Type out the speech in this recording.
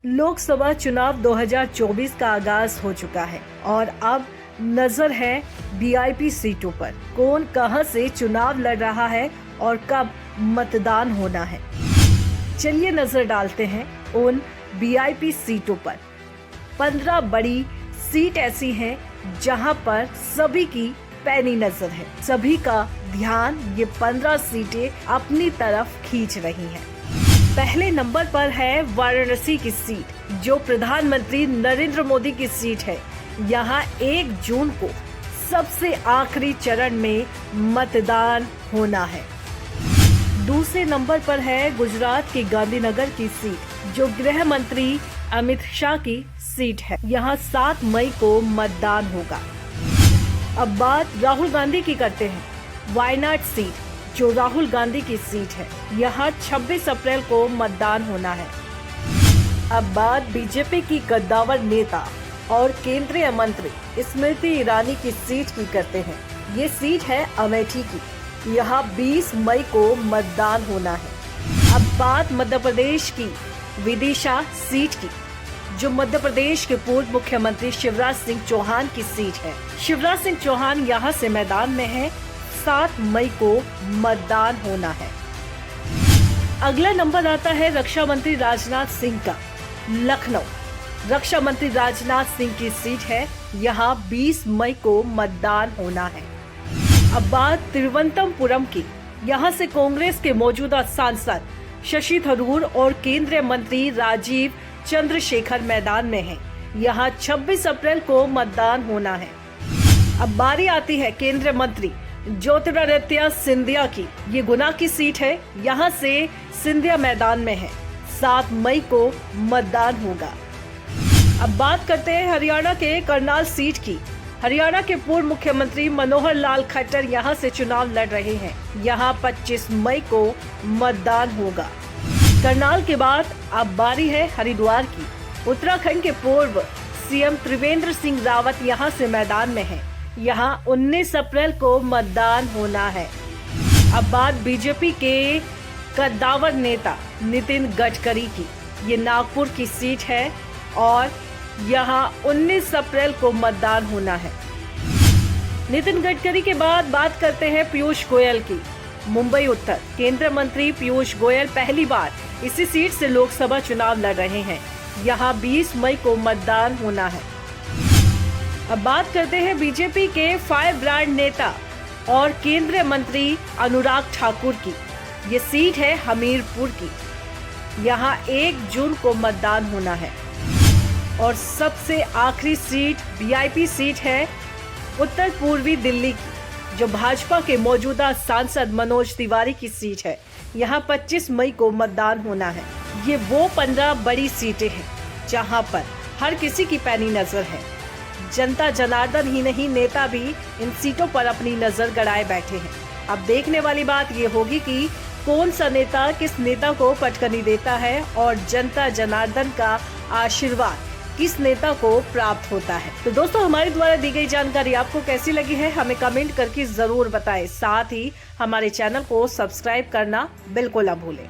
लोकसभा चुनाव 2024 का आगाज हो चुका है और अब नजर है वीआईपी सीटों पर। कौन कहां से चुनाव लड़ रहा है और कब मतदान होना है, चलिए नजर डालते हैं उन वीआईपी सीटों पर। 15 बड़ी सीट ऐसी हैं जहां पर सभी की पैनी नजर है। सभी का ध्यान ये 15 सीटें अपनी तरफ खींच रही हैं। पहले नंबर पर है वाराणसी की सीट, जो प्रधानमंत्री नरेंद्र मोदी की सीट है। यहाँ 1 जून को सबसे आखिरी चरण में मतदान होना है। दूसरे नंबर पर है गुजरात की गांधीनगर की सीट, जो गृह मंत्री अमित शाह की सीट है। यहाँ 7 मई को मतदान होगा। अब बात राहुल गांधी की करते हैं। वायनाड सीट, जो राहुल गांधी की सीट है, यहाँ 26 अप्रैल को मतदान होना है। अब बात बीजेपी की कद्दावर नेता और केंद्रीय मंत्री स्मृति ईरानी की सीट की करते हैं। ये सीट है अमेठी की। यहाँ 20 मई को मतदान होना है। अब बात मध्य प्रदेश की विदिशा सीट की, जो मध्य प्रदेश के पूर्व मुख्यमंत्री शिवराज सिंह चौहान की सीट है। शिवराज सिंह चौहान यहाँ से मैदान में है। 7 मई को मतदान होना है। अगला नंबर आता है रक्षा मंत्री राजनाथ सिंह का। लखनऊ रक्षा मंत्री राजनाथ सिंह की सीट है। यहाँ 20 मई को मतदान होना है। अब बात तिरुवनंतपुरम की। यहाँ से कांग्रेस के मौजूदा सांसद शशि थरूर और केंद्रीय मंत्री राजीव चंद्रशेखर मैदान में हैं। यहाँ 26 अप्रैल को मतदान होना है। अब बारी आती है केंद्रीय मंत्री ज्योतिरादित्य सिंधिया की। ये गुना की सीट है। यहाँ से सिंधिया मैदान में है। 7 मई को मतदान होगा। अब बात करते हैं हरियाणा के करनाल सीट की। हरियाणा के पूर्व मुख्यमंत्री मनोहर लाल खट्टर यहाँ से चुनाव लड़ रहे हैं। यहाँ 25 मई को मतदान होगा। करनाल के बाद अब बारी है हरिद्वार की। उत्तराखंड के पूर्व सीएम त्रिवेंद्र सिंह रावत यहाँ से मैदान में है। यहाँ 19 अप्रैल को मतदान होना है। अब बात बीजेपी के कद्दावर नेता नितिन गडकरी की। ये नागपुर की सीट है और यहाँ 19 अप्रैल को मतदान होना है। नितिन गडकरी के बाद बात करते हैं पीयूष गोयल की। मुंबई उत्तर केंद्रीय मंत्री पीयूष गोयल पहली बार इसी सीट से लोकसभा चुनाव लड़ रहे हैं। यहाँ 20 मई को मतदान होना है। अब बात करते हैं बीजेपी के फायर ब्रांड नेता और केंद्रीय मंत्री अनुराग ठाकुर की। ये सीट है हमीरपुर की। यहाँ 1 जून को मतदान होना है। और सबसे आखिरी सीट वीआईपी सीट है उत्तर पूर्वी दिल्ली की, जो भाजपा के मौजूदा सांसद मनोज तिवारी की सीट है। यहाँ 25 मई को मतदान होना है। ये वो 15 बड़ी सीटें हैं जहाँ पर हर किसी की पैनी नजर है। जनता जनार्दन ही नहीं, नेता भी इन सीटों पर अपनी नजर गड़ाए बैठे हैं। अब देखने वाली बात ये होगी कि कौन सा नेता किस नेता को पटकनी देता है और जनता जनार्दन का आशीर्वाद किस नेता को प्राप्त होता है। तो दोस्तों, हमारे द्वारा दी गई जानकारी आपको कैसी लगी है, हमें कमेंट करके जरूर बताएं। साथ ही हमारे चैनल को सब्सक्राइब करना बिल्कुल ना भूलें।